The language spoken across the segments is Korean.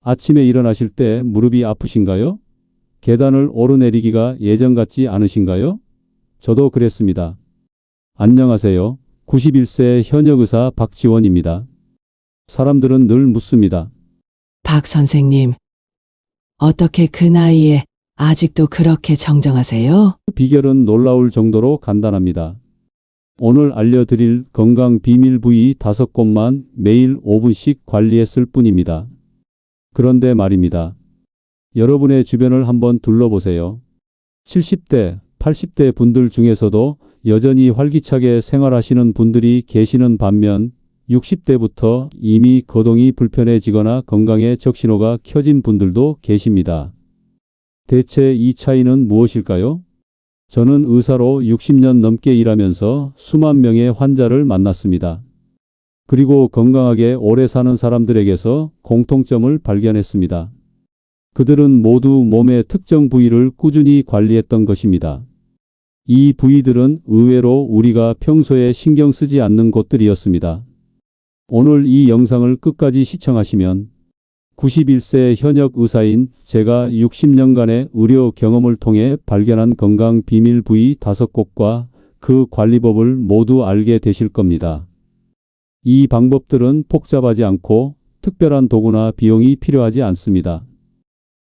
아침에 일어나실 때 무릎이 아프신가요? 계단을 오르내리기가 예전 같지 않으신가요? 저도 그랬습니다. 안녕하세요. 91세 현역 의사 박지원입니다. 사람들은 늘 묻습니다. 박 선생님, 어떻게 그 나이에 아직도 그렇게 정정하세요? 비결은 놀라울 정도로 간단합니다. 오늘 알려드릴 건강 비밀 부위 5곳만 매일 5분씩 관리했을 뿐입니다. 그런데 말입니다. 여러분의 주변을 한번 둘러보세요. 70대, 80대 분들 중에서도 여전히 활기차게 생활하시는 분들이 계시는 반면 60대부터 이미 거동이 불편해지거나 건강에 적신호가 켜진 분들도 계십니다. 대체 이 차이는 무엇일까요? 저는 의사로 60년 넘게 일하면서 수만 명의 환자를 만났습니다. 그리고 건강하게 오래 사는 사람들에게서 공통점을 발견했습니다. 그들은 모두 몸의 특정 부위를 꾸준히 관리했던 것입니다. 이 부위들은 의외로 우리가 평소에 신경 쓰지 않는 곳들이었습니다. 오늘 이 영상을 끝까지 시청하시면 91세 현역 의사인 제가 60년간의 의료 경험을 통해 발견한 건강 비밀 부위 5곳과 그 관리법을 모두 알게 되실 겁니다. 이 방법들은 복잡하지 않고 특별한 도구나 비용이 필요하지 않습니다.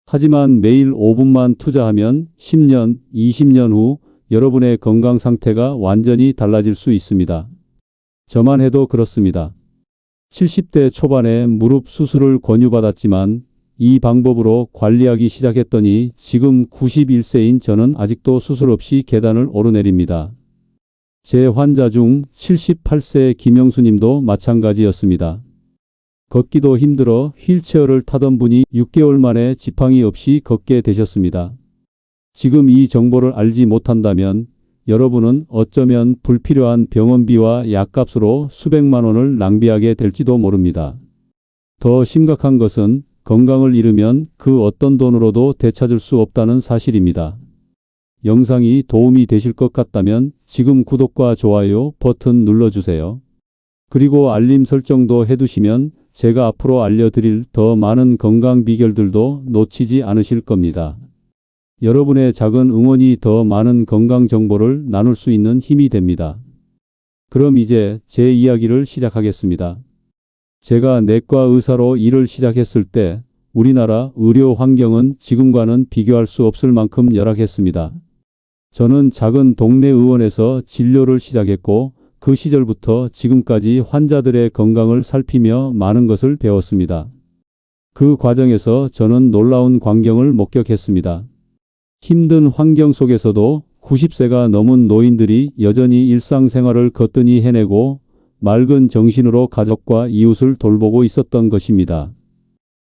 하지만 매일 5분만 투자하면 10년, 20년 후 여러분의 건강 상태가 완전히 달라질 수 있습니다. 저만 해도 그렇습니다. 70대 초반에 무릎 수술을 권유받았지만 이 방법으로 관리하기 시작했더니 지금 91세인 저는 아직도 수술 없이 계단을 오르내립니다. 제 환자 중 78세 김영수님도 마찬가지였습니다. 걷기도 힘들어 휠체어를 타던 분이 6개월 만에 지팡이 없이 걷게 되셨습니다. 지금 이 정보를 알지 못한다면 여러분은 어쩌면 불필요한 병원비와 약값으로 수백만 원을 낭비하게 될지도 모릅니다. 더 심각한 것은 건강을 잃으면 그 어떤 돈으로도 되찾을 수 없다는 사실입니다. 영상이 도움이 되실 것 같다면 지금 구독과 좋아요 버튼 눌러주세요. 그리고 알림 설정도 해두시면 제가 앞으로 알려드릴 더 많은 건강 비결들도 놓치지 않으실 겁니다. 여러분의 작은 응원이 더 많은 건강 정보를 나눌 수 있는 힘이 됩니다. 그럼 이제 제 이야기를 시작하겠습니다. 제가 내과 의사로 일을 시작했을 때 우리나라 의료 환경은 지금과는 비교할 수 없을 만큼 열악했습니다. 저는 작은 동네 의원에서 진료를 시작했고 그 시절부터 지금까지 환자들의 건강을 살피며 많은 것을 배웠습니다. 그 과정에서 저는 놀라운 광경을 목격했습니다. 힘든 환경 속에서도 90세가 넘은 노인들이 여전히 일상생활을 거뜬히 해내고 맑은 정신으로 가족과 이웃을 돌보고 있었던 것입니다.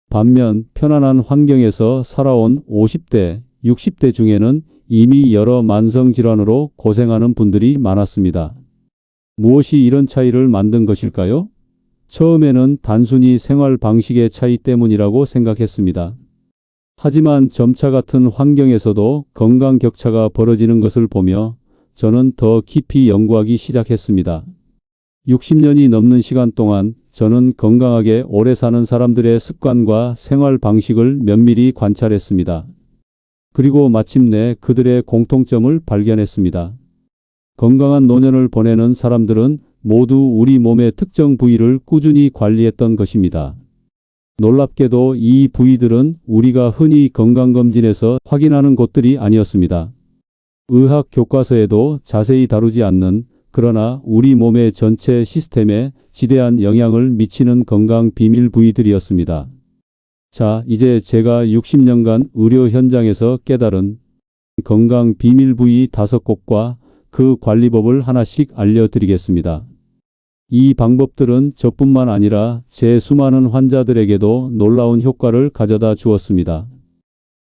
반면 편안한 환경에서 살아온 50대, 60대 중에는 이미 여러 만성질환으로 고생하는 분들이 많았습니다. 무엇이 이런 차이를 만든 것일까요? 처음에는 단순히 생활 방식의 차이 때문이라고 생각했습니다. 하지만 점차 같은 환경에서도 건강 격차가 벌어지는 것을 보며 저는 더 깊이 연구하기 시작했습니다. 60년이 넘는 시간 동안 저는 건강하게 오래 사는 사람들의 습관과 생활 방식을 면밀히 관찰했습니다. 그리고 마침내 그들의 공통점을 발견했습니다. 건강한 노년을 보내는 사람들은 모두 우리 몸의 특정 부위를 꾸준히 관리했던 것입니다. 놀랍게도 이 부위들은 우리가 흔히 건강검진에서 확인하는 곳들이 아니었습니다. 의학 교과서에도 자세히 다루지 않는, 그러나 우리 몸의 전체 시스템에 지대한 영향을 미치는 건강 비밀 부위들이었습니다. 자, 이제 제가 60년간 의료 현장에서 깨달은 건강 비밀 부위 5곳과 그 관리법을 하나씩 알려드리겠습니다. 이 방법들은 저뿐만 아니라 제 수많은 환자들에게도 놀라운 효과를 가져다 주었습니다.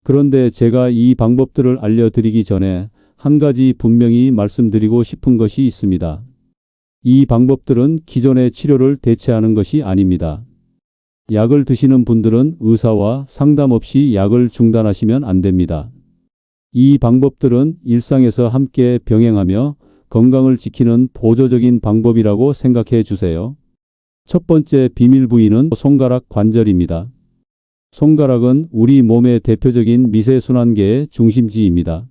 그런데 제가 이 방법들을 알려드리기 전에 한 가지 분명히 말씀드리고 싶은 것이 있습니다. 이 방법들은 기존의 치료를 대체하는 것이 아닙니다. 약을 드시는 분들은 의사와 상담 없이 약을 중단하시면 안 됩니다. 이 방법들은 일상에서 함께 병행하며 건강을 지키는 보조적인 방법이라고 생각해 주세요. 첫 번째 비밀 부위는 손가락 관절입니다. 손가락은 우리 몸의 대표적인 미세순환계의 중심지입니다.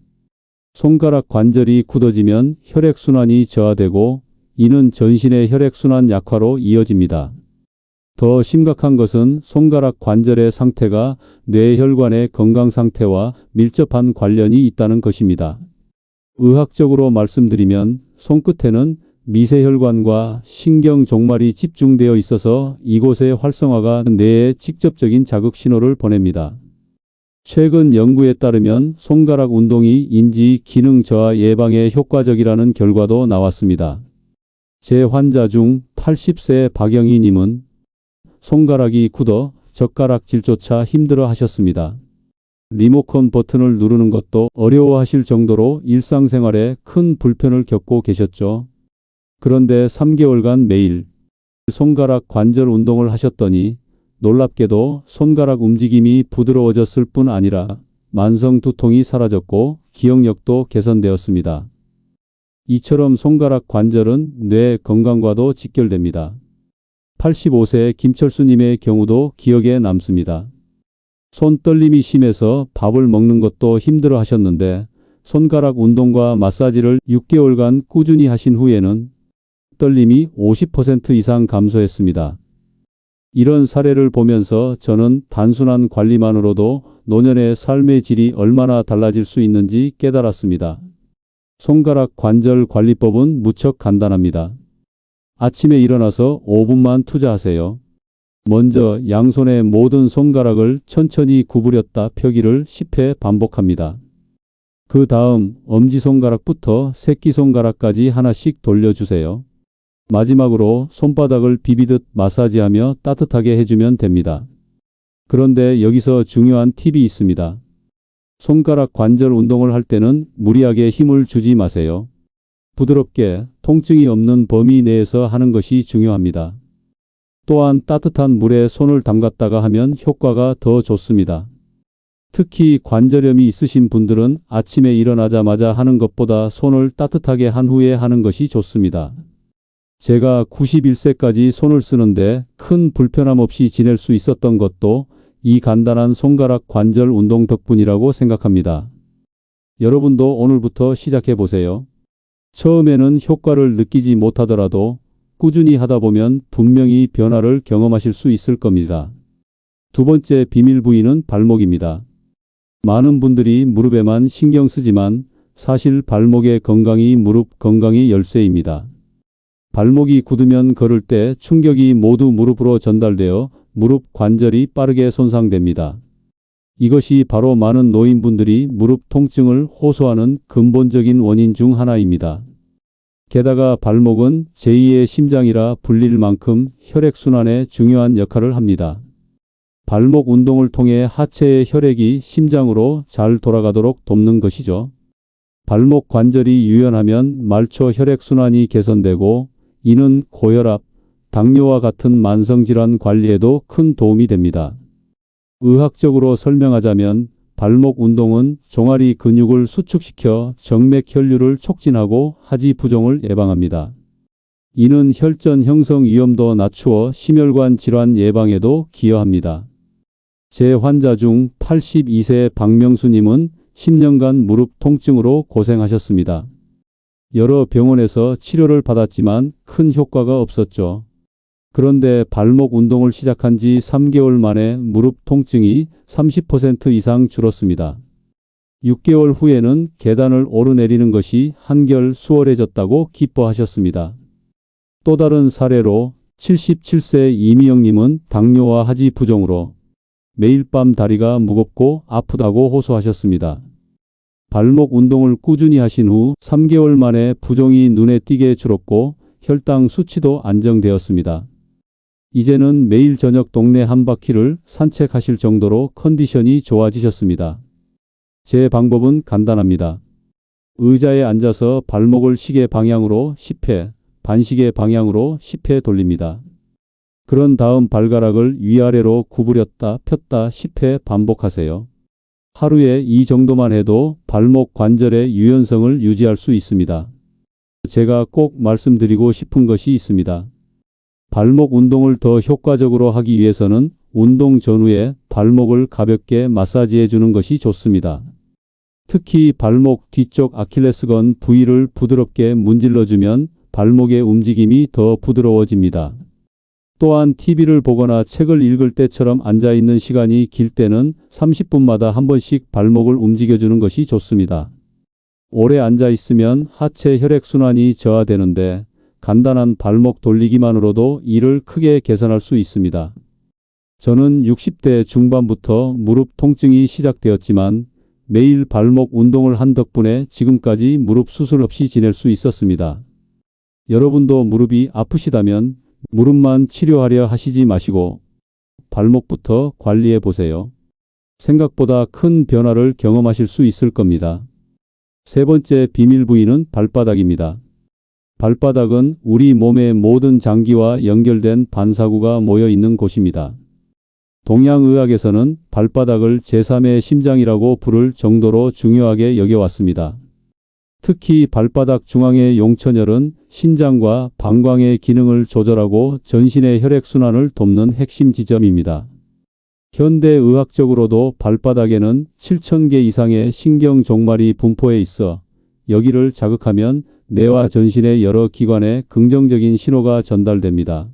손가락 관절이 굳어지면 혈액순환이 저하되고 이는 전신의 혈액순환 약화로 이어집니다. 더 심각한 것은 손가락 관절의 상태가 뇌혈관의 건강 상태와 밀접한 관련이 있다는 것입니다. 의학적으로 말씀드리면 손끝에는 미세혈관과 신경종말이 집중되어 있어서 이곳의 활성화가 뇌에 직접적인 자극 신호를 보냅니다. 최근 연구에 따르면 손가락 운동이 인지 기능 저하 예방에 효과적이라는 결과도 나왔습니다. 제 환자 중 80세 박영희 님은 손가락이 굳어 젓가락질조차 힘들어 하셨습니다. 리모컨 버튼을 누르는 것도 어려워하실 정도로 일상생활에 큰 불편을 겪고 계셨죠. 그런데 3개월간 매일 손가락 관절 운동을 하셨더니 놀랍게도 손가락 움직임이 부드러워졌을 뿐 아니라 만성 두통이 사라졌고 기억력도 개선되었습니다. 이처럼 손가락 관절은 뇌 건강과도 직결됩니다. 85세 김철수님의 경우도 기억에 남습니다. 손떨림이 심해서 밥을 먹는 것도 힘들어 하셨는데 손가락 운동과 마사지를 6개월간 꾸준히 하신 후에는 떨림이 50% 이상 감소했습니다. 이런 사례를 보면서 저는 단순한 관리만으로도 노년의 삶의 질이 얼마나 달라질 수 있는지 깨달았습니다. 손가락 관절 관리법은 무척 간단합니다. 아침에 일어나서 5분만 투자하세요. 먼저 양손의 모든 손가락을 천천히 구부렸다 펴기를 10회 반복합니다. 그 다음 엄지손가락부터 새끼손가락까지 하나씩 돌려주세요. 마지막으로 손바닥을 비비듯 마사지하며 따뜻하게 해주면 됩니다. 그런데 여기서 중요한 팁이 있습니다. 손가락 관절 운동을 할 때는 무리하게 힘을 주지 마세요. 부드럽게 통증이 없는 범위 내에서 하는 것이 중요합니다. 또한 따뜻한 물에 손을 담갔다가 하면 효과가 더 좋습니다. 특히 관절염이 있으신 분들은 아침에 일어나자마자 하는 것보다 손을 따뜻하게 한 후에 하는 것이 좋습니다. 제가 91세까지 손을 쓰는데 큰 불편함 없이 지낼 수 있었던 것도 이 간단한 손가락 관절 운동 덕분이라고 생각합니다. 여러분도 오늘부터 시작해 보세요. 처음에는 효과를 느끼지 못하더라도 꾸준히 하다 보면 분명히 변화를 경험하실 수 있을 겁니다. 두 번째 비밀 부위는 발목입니다. 많은 분들이 무릎에만 신경 쓰지만 사실 발목의 건강이 무릎 건강의 열쇠입니다. 발목이 굳으면 걸을 때 충격이 모두 무릎으로 전달되어 무릎 관절이 빠르게 손상됩니다. 이것이 바로 많은 노인분들이 무릎 통증을 호소하는 근본적인 원인 중 하나입니다. 게다가 발목은 제2의 심장이라 불릴 만큼 혈액순환에 중요한 역할을 합니다. 발목 운동을 통해 하체의 혈액이 심장으로 잘 돌아가도록 돕는 것이죠. 발목 관절이 유연하면 말초 혈액순환이 개선되고 이는 고혈압, 당뇨와 같은 만성질환 관리에도 큰 도움이 됩니다. 의학적으로 설명하자면 발목 운동은 종아리 근육을 수축시켜 정맥 혈류를 촉진하고 하지 부종을 예방합니다. 이는 혈전 형성 위험도 낮추어 심혈관 질환 예방에도 기여합니다. 제 환자 중 82세 박명수님은 10년간 무릎 통증으로 고생하셨습니다. 여러 병원에서 치료를 받았지만 큰 효과가 없었죠. 그런데 발목 운동을 시작한 지 3개월 만에 무릎 통증이 30% 이상 줄었습니다. 6개월 후에는 계단을 오르내리는 것이 한결 수월해졌다고 기뻐하셨습니다. 또 다른 사례로 77세 이미영님은 당뇨와 하지 부종으로 매일 밤 다리가 무겁고 아프다고 호소하셨습니다. 발목 운동을 꾸준히 하신 후 3개월 만에 부종이 눈에 띄게 줄었고 혈당 수치도 안정되었습니다. 이제는 매일 저녁 동네 한 바퀴를 산책하실 정도로 컨디션이 좋아지셨습니다. 제 방법은 간단합니다. 의자에 앉아서 발목을 시계 방향으로 10회, 반시계 방향으로 10회 돌립니다. 그런 다음 발가락을 위아래로 구부렸다 폈다 10회 반복하세요. 하루에 이 정도만 해도 발목 관절의 유연성을 유지할 수 있습니다. 제가 꼭 말씀드리고 싶은 것이 있습니다. 발목 운동을 더 효과적으로 하기 위해서는 운동 전후에 발목을 가볍게 마사지해 주는 것이 좋습니다. 특히 발목 뒤쪽 아킬레스건 부위를 부드럽게 문질러주면 발목의 움직임이 더 부드러워집니다. 또한 TV를 보거나 책을 읽을 때처럼 앉아있는 시간이 길 때는 30분마다 한 번씩 발목을 움직여주는 것이 좋습니다. 오래 앉아있으면 하체 혈액순환이 저하되는데 간단한 발목 돌리기만으로도 이를 크게 개선할 수 있습니다. 저는 60대 중반부터 무릎 통증이 시작되었지만 매일 발목 운동을 한 덕분에 지금까지 무릎 수술 없이 지낼 수 있었습니다. 여러분도 무릎이 아프시다면 무릎만 치료하려 하시지 마시고 발목부터 관리해 보세요. 생각보다 큰 변화를 경험하실 수 있을 겁니다. 세 번째 비밀 부위는 발바닥입니다. 발바닥은 우리 몸의 모든 장기와 연결된 반사구가 모여 있는 곳입니다. 동양의학에서는 발바닥을 제3의 심장이라고 부를 정도로 중요하게 여겨왔습니다. 특히 발바닥 중앙의 용천혈은 신장과 방광의 기능을 조절하고 전신의 혈액순환을 돕는 핵심 지점입니다. 현대의학적으로도 발바닥에는 7,000개 이상의 신경 종말이 분포해 있어 여기를 자극하면 뇌와 전신의 여러 기관에 긍정적인 신호가 전달됩니다.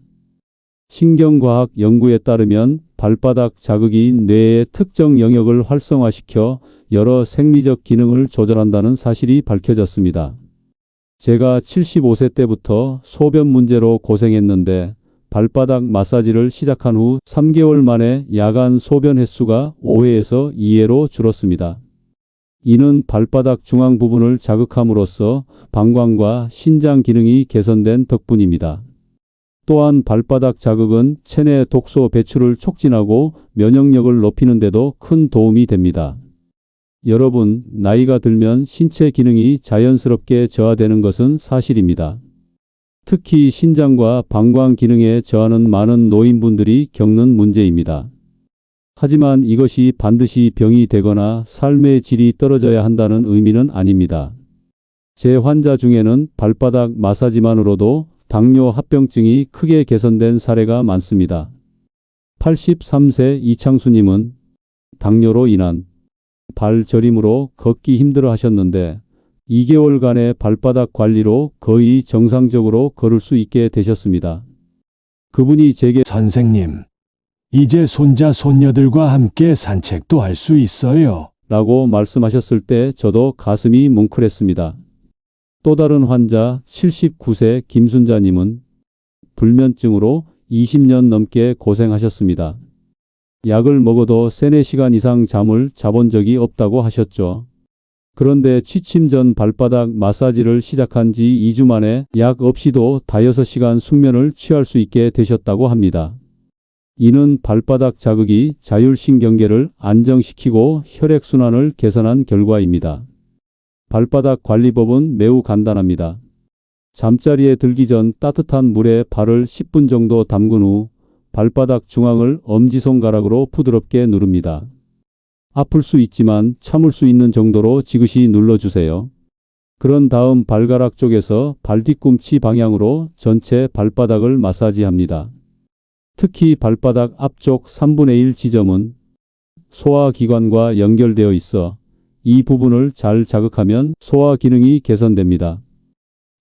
신경과학 연구에 따르면 발바닥 자극이 뇌의 특정 영역을 활성화시켜 여러 생리적 기능을 조절한다는 사실이 밝혀졌습니다. 제가 75세 때부터 소변 문제로 고생했는데 발바닥 마사지를 시작한 후 3개월 만에 야간 소변 횟수가 5회에서 2회로 줄었습니다. 이는 발바닥 중앙 부분을 자극함으로써 방광과 신장 기능이 개선된 덕분입니다. 또한 발바닥 자극은 체내 독소 배출을 촉진하고 면역력을 높이는 데도 큰 도움이 됩니다. 여러분, 나이가 들면 신체 기능이 자연스럽게 저하되는 것은 사실입니다. 특히 신장과 방광 기능의 저하는 많은 노인분들이 겪는 문제입니다. 하지만 이것이 반드시 병이 되거나 삶의 질이 떨어져야 한다는 의미는 아닙니다. 제 환자 중에는 발바닥 마사지만으로도 당뇨 합병증이 크게 개선된 사례가 많습니다. 83세 이창수님은 당뇨로 인한 발 저림으로 걷기 힘들어 하셨는데 2개월간의 발바닥 관리로 거의 정상적으로 걸을 수 있게 되셨습니다. 그분이 제게 선생님, 이제 손자 손녀들과 함께 산책도 할 수 있어요. 라고 말씀하셨을 때 저도 가슴이 뭉클했습니다. 또 다른 환자 79세 김순자님은 불면증으로 20년 넘게 고생하셨습니다. 약을 먹어도 3-4시간 이상 잠을 자본 적이 없다고 하셨죠. 그런데 취침 전 발바닥 마사지를 시작한 지 2주 만에 약 없이도 5-6시간 숙면을 취할 수 있게 되셨다고 합니다. 이는 발바닥 자극이 자율신경계를 안정시키고 혈액순환을 개선한 결과입니다. 발바닥 관리법은 매우 간단합니다. 잠자리에 들기 전 따뜻한 물에 발을 10분 정도 담근 후 발바닥 중앙을 엄지손가락으로 부드럽게 누릅니다. 아플 수 있지만 참을 수 있는 정도로 지그시 눌러주세요. 그런 다음 발가락 쪽에서 발뒤꿈치 방향으로 전체 발바닥을 마사지합니다. 특히 발바닥 앞쪽 3분의 1 지점은 소화기관과 연결되어 있어 이 부분을 잘 자극하면 소화 기능이 개선됩니다.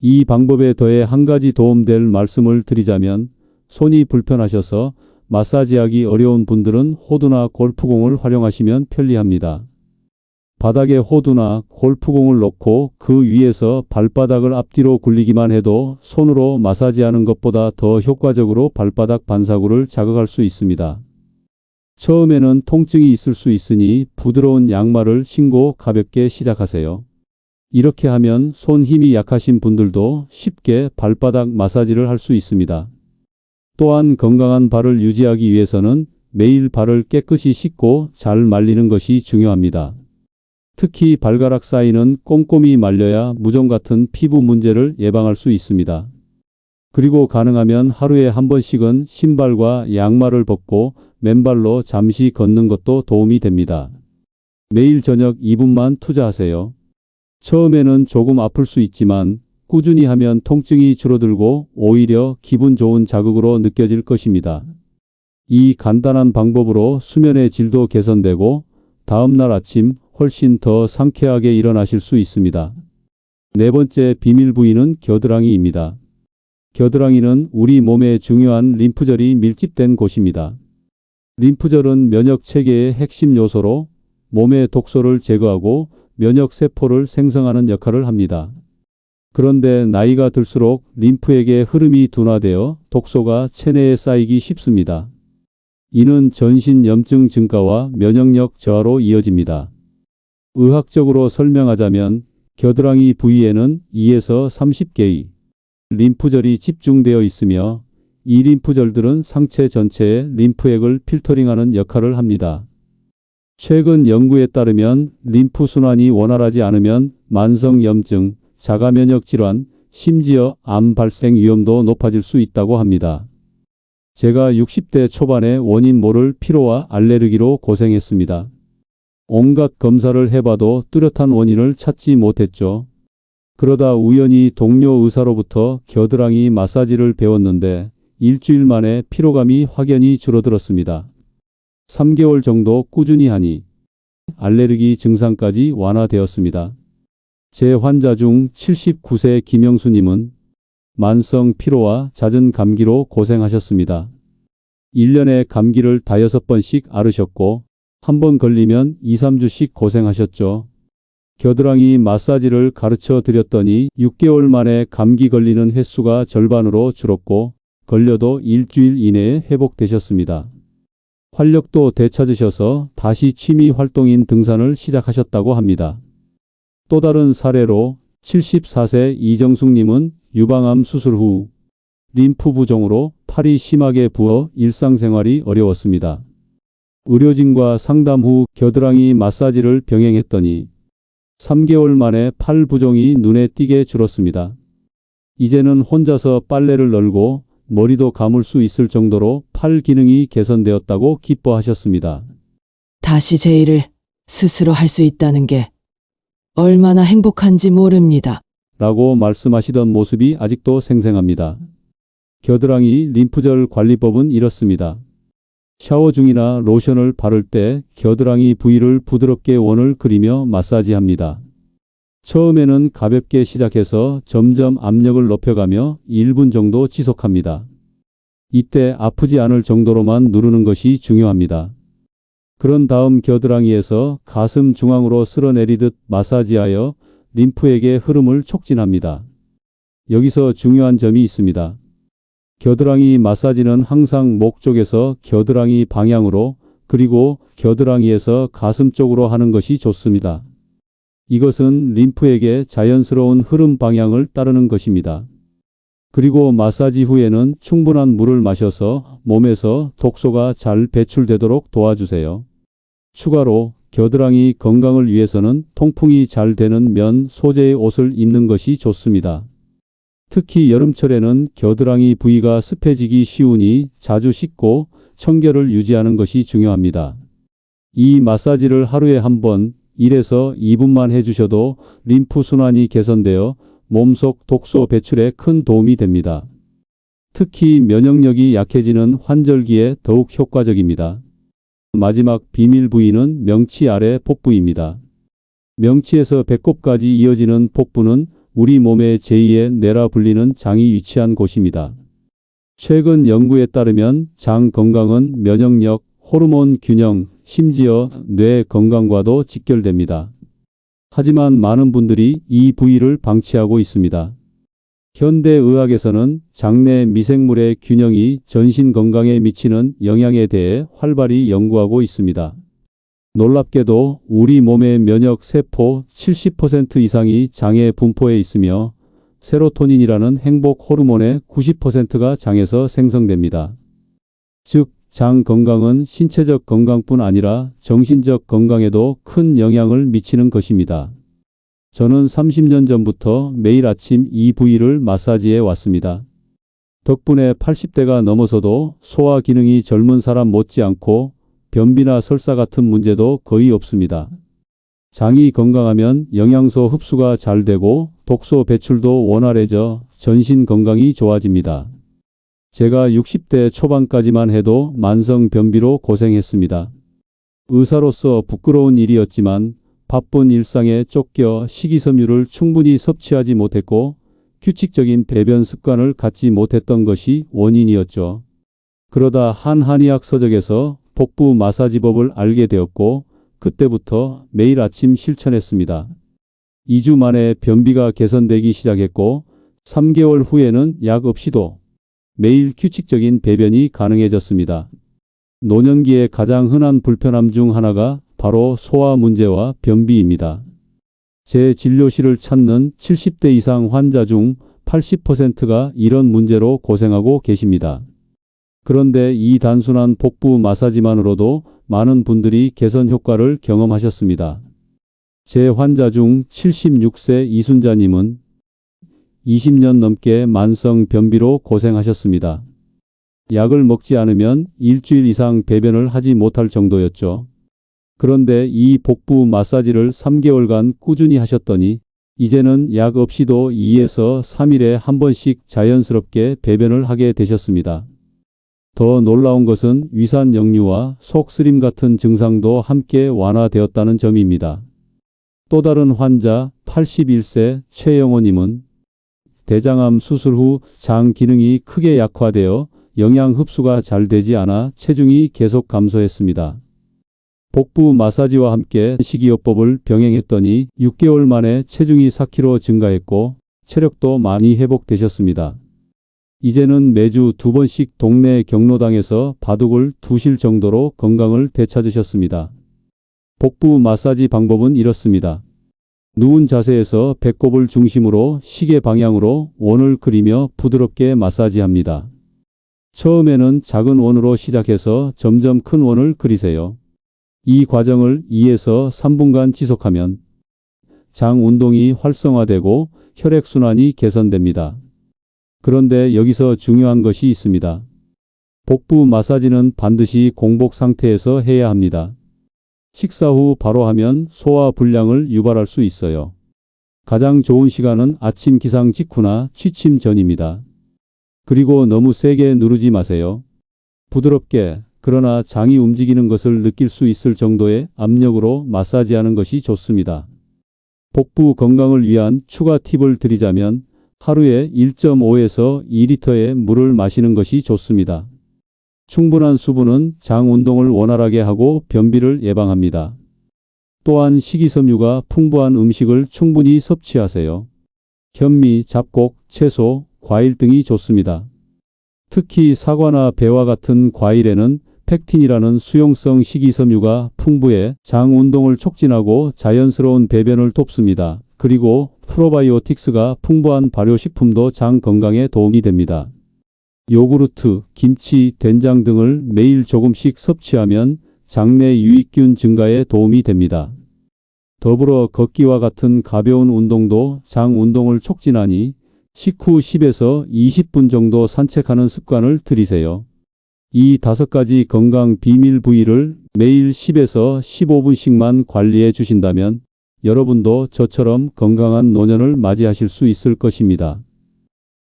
이 방법에 더해 한 가지 도움될 말씀을 드리자면 손이 불편하셔서 마사지하기 어려운 분들은 호두나 골프공을 활용하시면 편리합니다. 바닥에 호두나 골프공을 놓고 그 위에서 발바닥을 앞뒤로 굴리기만 해도 손으로 마사지하는 것보다 더 효과적으로 발바닥 반사구를 자극할 수 있습니다. 처음에는 통증이 있을 수 있으니 부드러운 양말을 신고 가볍게 시작하세요. 이렇게 하면 손 힘이 약하신 분들도 쉽게 발바닥 마사지를 할 수 있습니다. 또한 건강한 발을 유지하기 위해서는 매일 발을 깨끗이 씻고 잘 말리는 것이 중요합니다. 특히 발가락 사이는 꼼꼼히 말려야 무좀 같은 피부 문제를 예방할 수 있습니다. 그리고 가능하면 하루에 한 번씩은 신발과 양말을 벗고 맨발로 잠시 걷는 것도 도움이 됩니다. 매일 저녁 2분만 투자하세요. 처음에는 조금 아플 수 있지만 꾸준히 하면 통증이 줄어들고 오히려 기분 좋은 자극으로 느껴질 것입니다. 이 간단한 방법으로 수면의 질도 개선되고 다음날 아침 훨씬 더 상쾌하게 일어나실 수 있습니다. 네 번째 비밀 부위는 겨드랑이입니다. 겨드랑이는 우리 몸의 중요한 림프절이 밀집된 곳입니다. 림프절은 면역 체계의 핵심 요소로 몸의 독소를 제거하고 면역 세포를 생성하는 역할을 합니다. 그런데 나이가 들수록 림프액의 흐름이 둔화되어 독소가 체내에 쌓이기 쉽습니다. 이는 전신 염증 증가와 면역력 저하로 이어집니다. 의학적으로 설명하자면 겨드랑이 부위에는 2에서 30개의 림프절이 집중되어 있으며 이 림프절들은 상체 전체의 림프액을 필터링하는 역할을 합니다. 최근 연구에 따르면 림프 순환이 원활하지 않으면 만성 염증, 자가면역 질환, 심지어 암 발생 위험도 높아질 수 있다고 합니다. 제가 60대 초반에 원인 모를 피로와 알레르기로 고생했습니다. 온갖 검사를 해봐도 뚜렷한 원인을 찾지 못했죠. 그러다 우연히 동료 의사로부터 겨드랑이 마사지를 배웠는데 일주일 만에 피로감이 확연히 줄어들었습니다. 3개월 정도 꾸준히 하니 알레르기 증상까지 완화되었습니다. 제 환자 중 79세 김영수님은 만성 피로와 잦은 감기로 고생하셨습니다. 1년에 감기를 5번씩 앓으셨고 한 번 걸리면 2, 3주씩 고생하셨죠. 겨드랑이 마사지를 가르쳐 드렸더니 6개월 만에 감기 걸리는 횟수가 절반으로 줄었고 걸려도 일주일 이내에 회복되셨습니다. 활력도 되찾으셔서 다시 취미 활동인 등산을 시작하셨다고 합니다. 또 다른 사례로 74세 이정숙님은 유방암 수술 후 림프 부종으로 팔이 심하게 부어 일상생활이 어려웠습니다. 의료진과 상담 후 겨드랑이 마사지를 병행했더니 3개월 만에 팔 부종이 눈에 띄게 줄었습니다. 이제는 혼자서 빨래를 널고 머리도 감을 수 있을 정도로 팔 기능이 개선되었다고 기뻐하셨습니다. 다시 제 일을 스스로 할 수 있다는 게 얼마나 행복한지 모릅니다. 라고 말씀하시던 모습이 아직도 생생합니다. 겨드랑이 림프절 관리법은 이렇습니다. 샤워 중이나 로션을 바를 때 겨드랑이 부위를 부드럽게 원을 그리며 마사지합니다. 처음에는 가볍게 시작해서 점점 압력을 높여가며 1분 정도 지속합니다. 이때 아프지 않을 정도로만 누르는 것이 중요합니다. 그런 다음 겨드랑이에서 가슴 중앙으로 쓸어내리듯 마사지하여 림프액의 흐름을 촉진합니다. 여기서 중요한 점이 있습니다. 겨드랑이 마사지는 항상 목 쪽에서 겨드랑이 방향으로 그리고 겨드랑이에서 가슴 쪽으로 하는 것이 좋습니다. 이것은 림프액의 자연스러운 흐름 방향을 따르는 것입니다. 그리고 마사지 후에는 충분한 물을 마셔서 몸에서 독소가 잘 배출되도록 도와주세요. 추가로 겨드랑이 건강을 위해서는 통풍이 잘 되는 면 소재의 옷을 입는 것이 좋습니다. 특히 여름철에는 겨드랑이 부위가 습해지기 쉬우니 자주 씻고 청결을 유지하는 것이 중요합니다. 이 마사지를 하루에 한 번 1에서 2분만 해주셔도 림프 순환이 개선되어 몸속 독소 배출에 큰 도움이 됩니다. 특히 면역력이 약해지는 환절기에 더욱 효과적입니다. 마지막 비밀 부위는 명치 아래 복부입니다. 명치에서 배꼽까지 이어지는 복부는 우리 몸의 제2의 뇌라 불리는 장이 위치한 곳입니다. 최근 연구에 따르면 장 건강은 면역력, 호르몬 균형, 심지어 뇌 건강과도 직결됩니다. 하지만 많은 분들이 이 부위를 방치하고 있습니다. 현대의학에서는 장내 미생물의 균형이 전신 건강에 미치는 영향에 대해 활발히 연구하고 있습니다. 놀랍게도 우리 몸의 면역 세포 70% 이상이 장에 분포해 있으며 세로토닌이라는 행복 호르몬의 90%가 장에서 생성됩니다. 즉, 장 건강은 신체적 건강뿐 아니라 정신적 건강에도 큰 영향을 미치는 것입니다. 저는 30년 전부터 매일 아침 이 부위를 마사지해 왔습니다. 덕분에 80대가 넘어서도 소화 기능이 젊은 사람 못지않고 변비나 설사 같은 문제도 거의 없습니다. 장이 건강하면 영양소 흡수가 잘 되고 독소 배출도 원활해져 전신 건강이 좋아집니다. 제가 60대 초반까지만 해도 만성 변비로 고생했습니다. 의사로서 부끄러운 일이었지만 바쁜 일상에 쫓겨 식이섬유를 충분히 섭취하지 못했고 규칙적인 배변 습관을 갖지 못했던 것이 원인이었죠. 그러다 한 한의학 서적에서 복부 마사지법을 알게 되었고 그때부터 매일 아침 실천했습니다. 2주 만에 변비가 개선되기 시작했고 3개월 후에는 약 없이도 매일 규칙적인 배변이 가능해졌습니다. 노년기에 가장 흔한 불편함 중 하나가 바로 소화 문제와 변비입니다. 제 진료실을 찾는 70대 이상 환자 중 80%가 이런 문제로 고생하고 계십니다. 그런데 이 단순한 복부 마사지만으로도 많은 분들이 개선 효과를 경험하셨습니다. 제 환자 중 76세 이순자님은 20년 넘게 만성 변비로 고생하셨습니다. 약을 먹지 않으면 일주일 이상 배변을 하지 못할 정도였죠. 그런데 이 복부 마사지를 3개월간 꾸준히 하셨더니 이제는 약 없이도 2에서 3일에 한 번씩 자연스럽게 배변을 하게 되셨습니다. 더 놀라운 것은 위산 역류와 속쓰림 같은 증상도 함께 완화되었다는 점입니다. 또 다른 환자 81세 최영호님은 대장암 수술 후 장 기능이 크게 약화되어 영양 흡수가 잘 되지 않아 체중이 계속 감소했습니다. 복부 마사지와 함께 식이요법을 병행했더니 6개월 만에 체중이 4kg 증가했고 체력도 많이 회복되셨습니다. 이제는 매주 2번씩 동네 경로당에서 바둑을 두실 정도로 건강을 되찾으셨습니다. 복부 마사지 방법은 이렇습니다. 누운 자세에서 배꼽을 중심으로 시계 방향으로 원을 그리며 부드럽게 마사지합니다. 처음에는 작은 원으로 시작해서 점점 큰 원을 그리세요. 이 과정을 2에서 3분간 지속하면 장 운동이 활성화되고 혈액순환이 개선됩니다. 그런데 여기서 중요한 것이 있습니다. 복부 마사지는 반드시 공복 상태에서 해야 합니다. 식사 후 바로 하면 소화 불량을 유발할 수 있어요. 가장 좋은 시간은 아침 기상 직후나 취침 전입니다. 그리고 너무 세게 누르지 마세요. 부드럽게, 그러나 장이 움직이는 것을 느낄 수 있을 정도의 압력으로 마사지하는 것이 좋습니다. 복부 건강을 위한 추가 팁을 드리자면 하루에 1.5에서 2리터의 물을 마시는 것이 좋습니다. 충분한 수분은 장 운동을 원활하게 하고 변비를 예방합니다. 또한 식이섬유가 풍부한 음식을 충분히 섭취하세요. 현미, 잡곡, 채소, 과일 등이 좋습니다. 특히 사과나 배와 같은 과일에는 팩틴이라는 수용성 식이섬유가 풍부해 장 운동을 촉진하고 자연스러운 배변을 돕습니다. 그리고 프로바이오틱스가 풍부한 발효식품도 장 건강에 도움이 됩니다. 요구르트, 김치, 된장 등을 매일 조금씩 섭취하면 장내 유익균 증가에 도움이 됩니다. 더불어 걷기와 같은 가벼운 운동도 장 운동을 촉진하니 식후 10에서 20분 정도 산책하는 습관을 들이세요. 이 5가지 건강 비밀 부위를 매일 10에서 15분씩만 관리해 주신다면 여러분도 저처럼 건강한 노년을 맞이하실 수 있을 것입니다.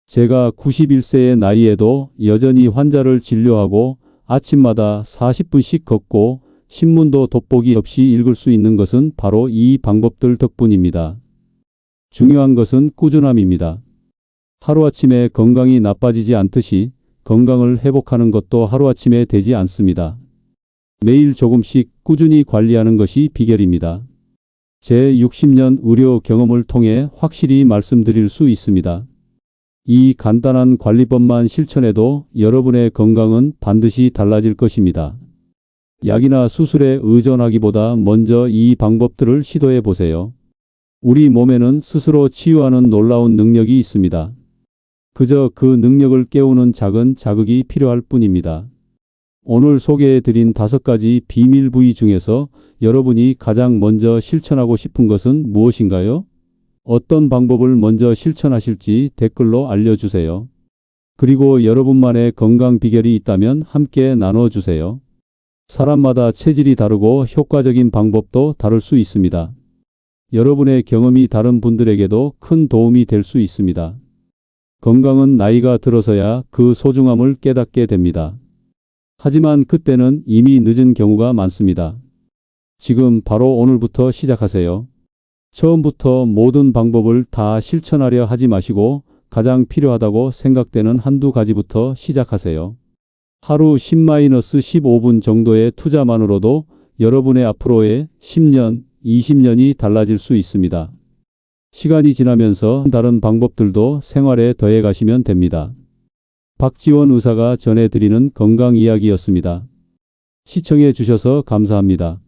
제가 91세의 나이에도 여전히 환자를 진료하고 아침마다 40분씩 걷고 신문도 돋보기 없이 읽을 수 있는 것은 바로 이 방법들 덕분입니다. 중요한 것은 꾸준함입니다. 하루아침에 건강이 나빠지지 않듯이 건강을 회복하는 것도 하루아침에 되지 않습니다. 매일 조금씩 꾸준히 관리하는 것이 비결입니다. 제 60년 의료 경험을 통해 확실히 말씀드릴 수 있습니다. 이 간단한 관리법만 실천해도 여러분의 건강은 반드시 달라질 것입니다. 약이나 수술에 의존하기보다 먼저 이 방법들을 시도해 보세요. 우리 몸에는 스스로 치유하는 놀라운 능력이 있습니다. 그저 그 능력을 깨우는 작은 자극이 필요할 뿐입니다. 오늘 소개해 드린 5가지 비밀 부위 중에서 여러분이 가장 먼저 실천하고 싶은 것은 무엇인가요? 어떤 방법을 먼저 실천하실지 댓글로 알려주세요. 그리고 여러분만의 건강 비결이 있다면 함께 나눠주세요. 사람마다 체질이 다르고 효과적인 방법도 다를 수 있습니다. 여러분의 경험이 다른 분들에게도 큰 도움이 될 수 있습니다. 건강은 나이가 들어서야 그 소중함을 깨닫게 됩니다. 하지만 그때는 이미 늦은 경우가 많습니다. 지금 바로 오늘부터 시작하세요. 처음부터 모든 방법을 다 실천하려 하지 마시고 가장 필요하다고 생각되는 한두 가지부터 시작하세요. 하루 10-15분 정도의 투자만으로도 여러분의 앞으로의 10년, 20년이 달라질 수 있습니다. 시간이 지나면서 다른 방법들도 생활에 더해 가시면 됩니다. 박지원 의사가 전해드리는 건강 이야기였습니다. 시청해 주셔서 감사합니다.